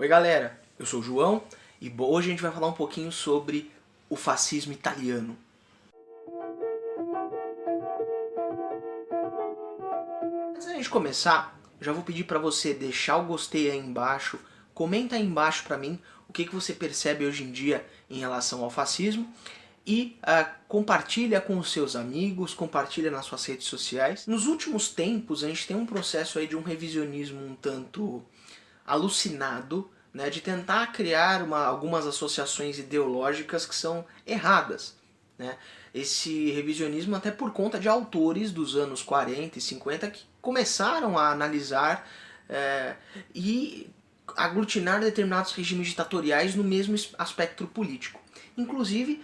Oi galera, eu sou o João e hoje a gente vai falar um pouquinho sobre o fascismo italiano. Antes da gente começar, já vou pedir para você deixar o gostei aí embaixo, comenta aí embaixo para mim o que você percebe hoje em dia em relação ao fascismo e compartilha com os seus amigos, compartilha nas suas redes sociais. Nos últimos tempos a gente tem um processo aí de um revisionismo um tanto alucinado, né, de tentar criar algumas associações ideológicas que são erradas. Né? Esse revisionismo até por conta de autores dos anos 40 e 50 que começaram a analisar e aglutinar determinados regimes ditatoriais no mesmo aspecto político. Inclusive,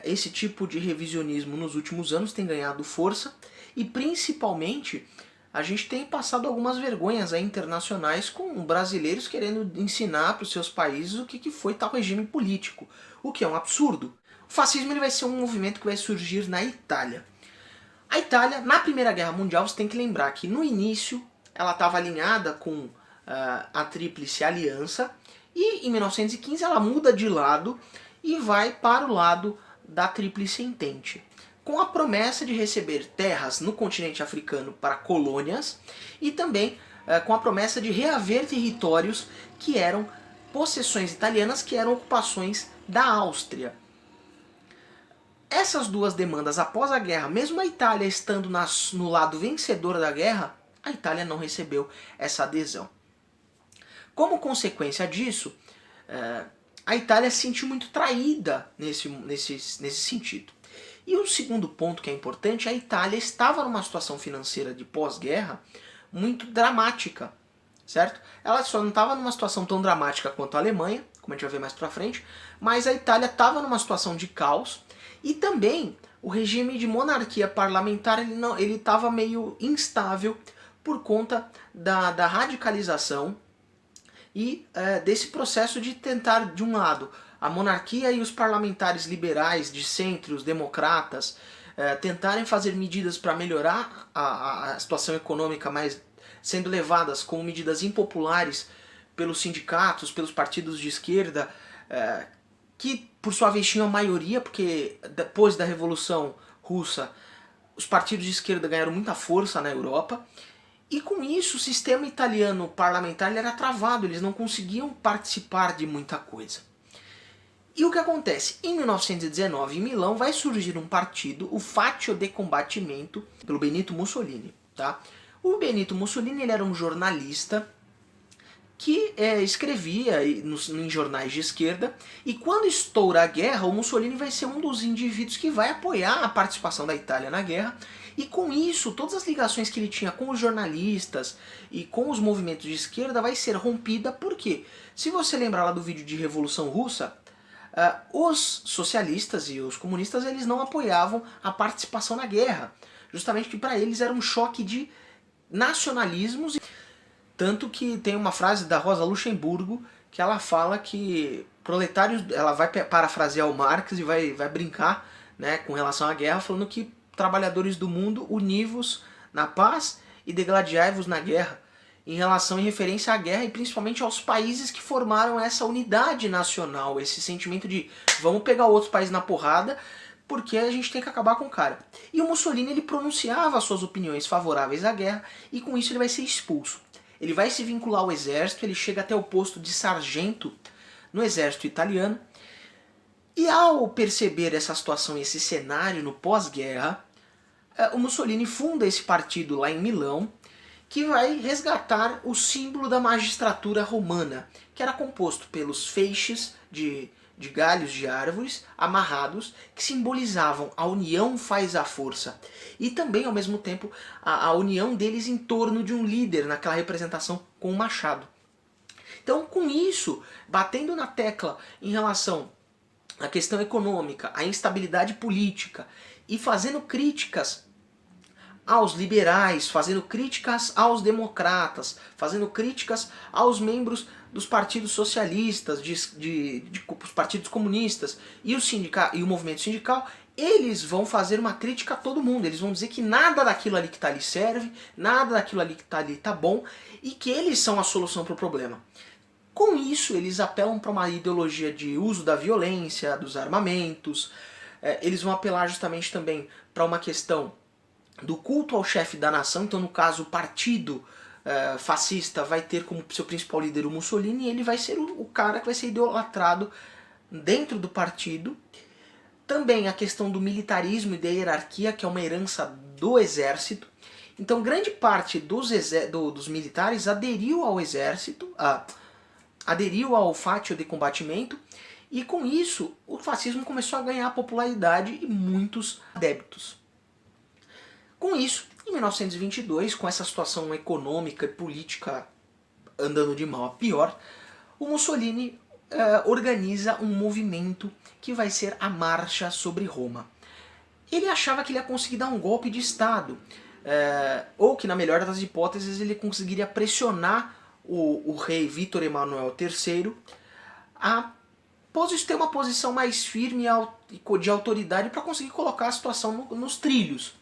esse tipo de revisionismo nos últimos anos tem ganhado força e principalmente a gente tem passado algumas vergonhas aí internacionais com brasileiros querendo ensinar para os seus países o que foi tal regime político, o que é um absurdo. O fascismo ele vai ser um movimento que vai surgir na Itália. A Itália, na Primeira Guerra Mundial, você tem que lembrar que no início ela estava alinhada com a Tríplice Aliança e em 1915 ela muda de lado e vai para o lado da Tríplice Entente, com a promessa de receber terras no continente africano para colônias e também com a promessa de reaver territórios que eram possessões italianas, que eram ocupações da Áustria. Essas duas demandas após a guerra, mesmo a Itália estando no lado vencedor da guerra, a Itália não recebeu essa adesão. Como consequência disso, a Itália se sentiu muito traída nesse sentido. E o segundo ponto que é importante, a Itália estava numa situação financeira de pós-guerra muito dramática, certo? Ela só não estava numa situação tão dramática quanto a Alemanha, como a gente vai ver mais pra frente, mas a Itália estava numa situação de caos e também o regime de monarquia parlamentar ele estava meio instável por conta da radicalização e desse processo de tentar, de um lado, a monarquia e os parlamentares liberais de centro, os democratas, tentarem fazer medidas para melhorar a situação econômica, mas sendo levadas como medidas impopulares pelos sindicatos, pelos partidos de esquerda, que por sua vez tinham a maioria, porque depois da Revolução Russa os partidos de esquerda ganharam muita força na Europa. E com isso o sistema italiano parlamentar era travado, eles não conseguiam participar de muita coisa. E o que acontece? Em 1919, em Milão, vai surgir um partido, o Faccio di Combattimento, pelo Benito Mussolini. Tá? O Benito Mussolini ele era um jornalista que escrevia em jornais de esquerda, e quando estoura a guerra, o Mussolini vai ser um dos indivíduos que vai apoiar a participação da Itália na guerra, e com isso, todas as ligações que ele tinha com os jornalistas e com os movimentos de esquerda vai ser rompida, porque se você lembrar lá do vídeo de Revolução Russa, os socialistas e os comunistas eles não apoiavam a participação na guerra, justamente que para eles era um choque de nacionalismos. Tanto que tem uma frase da Rosa Luxemburgo que ela fala que proletários, ela vai parafrasear o Marx e vai brincar, né, com relação à guerra, falando que trabalhadores do mundo, univos na paz e degladiai-vos na guerra, em referência à guerra e principalmente aos países que formaram essa unidade nacional, esse sentimento de vamos pegar outros países na porrada porque a gente tem que acabar com o cara. E o Mussolini ele pronunciava suas opiniões favoráveis à guerra e com isso ele vai ser expulso. Ele vai se vincular ao exército, ele chega até o posto de sargento no exército italiano. E ao perceber essa situação, esse cenário no pós-guerra, o Mussolini funda esse partido lá em Milão, que vai resgatar o símbolo da magistratura romana, que era composto pelos feixes de galhos de árvores amarrados, que simbolizavam a união faz a força, e também ao mesmo tempo a união deles em torno de um líder, naquela representação com o machado. Então com isso, batendo na tecla em relação à questão econômica, à instabilidade política, e fazendo críticas aos liberais, fazendo críticas aos democratas, fazendo críticas aos membros dos partidos socialistas, os partidos comunistas e o movimento sindical, eles vão fazer uma crítica a todo mundo. Eles vão dizer que nada daquilo ali que está ali serve, nada daquilo ali que está ali está bom e que eles são a solução para o problema. Com isso, eles apelam para uma ideologia de uso da violência, dos armamentos, eles vão apelar justamente também para uma questão do culto ao chefe da nação, então no caso o partido fascista vai ter como seu principal líder o Mussolini, e ele vai ser o cara que vai ser idolatrado dentro do partido. Também a questão do militarismo e da hierarquia, que é uma herança do exército. Então grande parte dos militares aderiu ao exército, aderiu ao Fátio de Combatimento, e com isso o fascismo começou a ganhar popularidade e muitos adeptos. Com isso, em 1922, com essa situação econômica e política andando de mal a pior, o Mussolini organiza um movimento que vai ser a Marcha sobre Roma. Ele achava que ele ia conseguir dar um golpe de Estado, ou que na melhor das hipóteses ele conseguiria pressionar o rei Vítor Emanuel III a ter uma posição mais firme de autoridade para conseguir colocar a situação nos trilhos.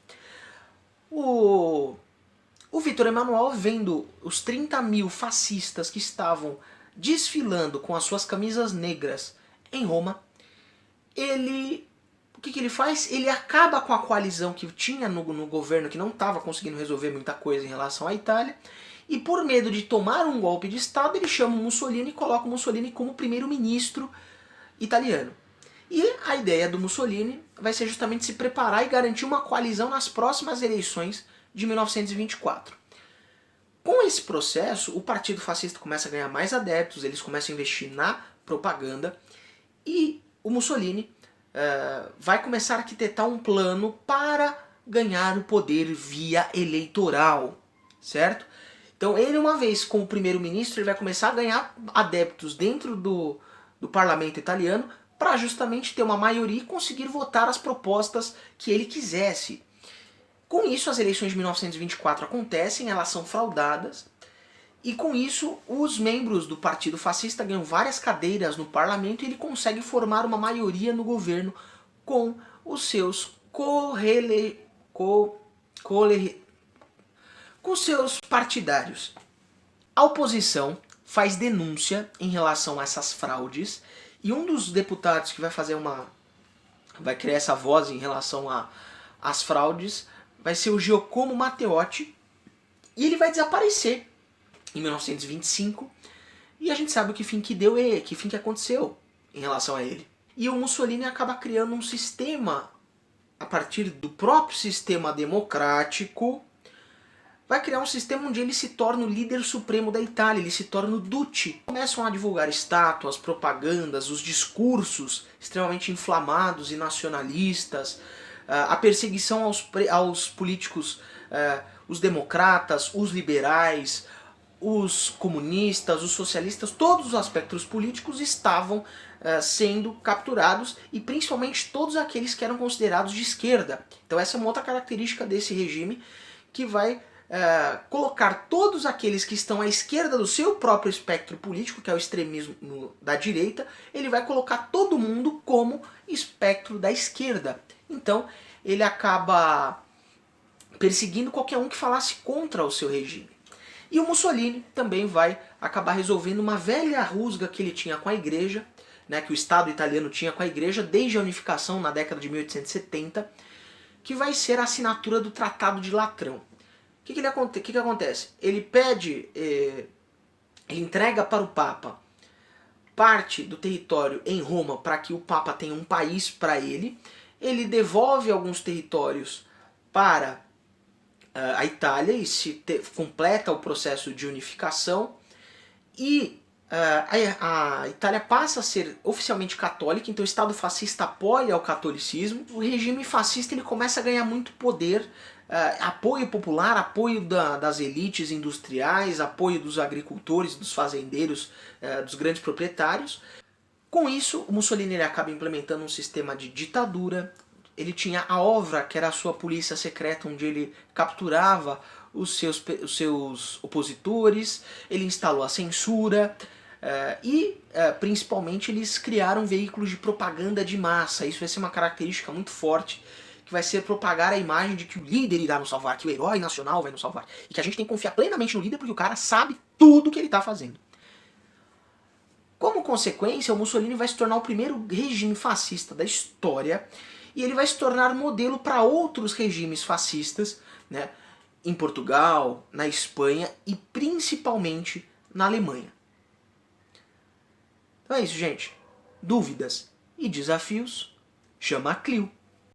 O Vítor Emanuel, vendo os 30 mil fascistas que estavam desfilando com as suas camisas negras em Roma, o que ele faz? Ele acaba com a coalizão que tinha no governo, que não estava conseguindo resolver muita coisa em relação à Itália, e por medo de tomar um golpe de Estado, ele chama o Mussolini e coloca o Mussolini como primeiro-ministro italiano. E a ideia do Mussolini vai ser justamente se preparar e garantir uma coalizão nas próximas eleições de 1924. Com esse processo, o Partido Fascista começa a ganhar mais adeptos, eles começam a investir na propaganda, e o Mussolini vai começar a arquitetar um plano para ganhar o poder via eleitoral, certo? Então ele, uma vez como primeiro-ministro, ele vai começar a ganhar adeptos dentro do parlamento italiano para justamente ter uma maioria e conseguir votar as propostas que ele quisesse. Com isso, as eleições de 1924 acontecem, elas são fraudadas, e com isso os membros do Partido Fascista ganham várias cadeiras no parlamento e ele consegue formar uma maioria no governo com os seus partidários. A oposição faz denúncia em relação a essas fraudes, e um dos deputados que vai criar essa voz em relação às fraudes vai ser o Giacomo Matteotti, e ele vai desaparecer em 1925, e a gente sabe o que fim que deu, que fim que aconteceu em relação a ele. E o Mussolini acaba criando um sistema, a partir do próprio sistema democrático, vai criar um sistema onde ele se torna o líder supremo da Itália, ele se torna o Duce. Começam a divulgar estátuas, propagandas, os discursos extremamente inflamados e nacionalistas, a perseguição aos políticos, os democratas, os liberais, os comunistas, os socialistas, todos os aspectos políticos estavam sendo capturados, e principalmente todos aqueles que eram considerados de esquerda. Então essa é uma outra característica desse regime, que vai colocar todos aqueles que estão à esquerda do seu próprio espectro político, que é o extremismo da direita, ele vai colocar todo mundo como espectro da esquerda. Então ele acaba perseguindo qualquer um que falasse contra o seu regime. E o Mussolini também vai acabar resolvendo uma velha rusga que ele tinha com a igreja, né, que o Estado italiano tinha com a igreja desde a unificação na década de 1870, que vai ser a assinatura do Tratado de Latrão. O que acontece? Ele ele entrega para o Papa parte do território em Roma para que o Papa tenha um país para ele devolve alguns territórios para a Itália e completa o processo de unificação, e a Itália passa a ser oficialmente católica, então o Estado fascista apoia o catolicismo. O regime fascista ele começa a ganhar muito poder, apoio popular, apoio das elites industriais, apoio dos agricultores, dos fazendeiros, dos grandes proprietários. Com isso, o Mussolini ele acaba implementando um sistema de ditadura. Ele tinha a OVRA, que era a sua polícia secreta, onde ele capturava os seus opositores, ele instalou a censura, principalmente eles criaram veículos de propaganda de massa. Isso vai ser uma característica muito forte, que vai ser propagar a imagem de que o líder irá nos salvar, que o herói nacional vai nos salvar, e que a gente tem que confiar plenamente no líder porque o cara sabe tudo o que ele está fazendo. consequência, o Mussolini vai se tornar o primeiro regime fascista da história e ele vai se tornar modelo para outros regimes fascistas, né, em Portugal, na Espanha e principalmente na Alemanha. Então é isso, gente. Dúvidas e desafios? Chama a Clio.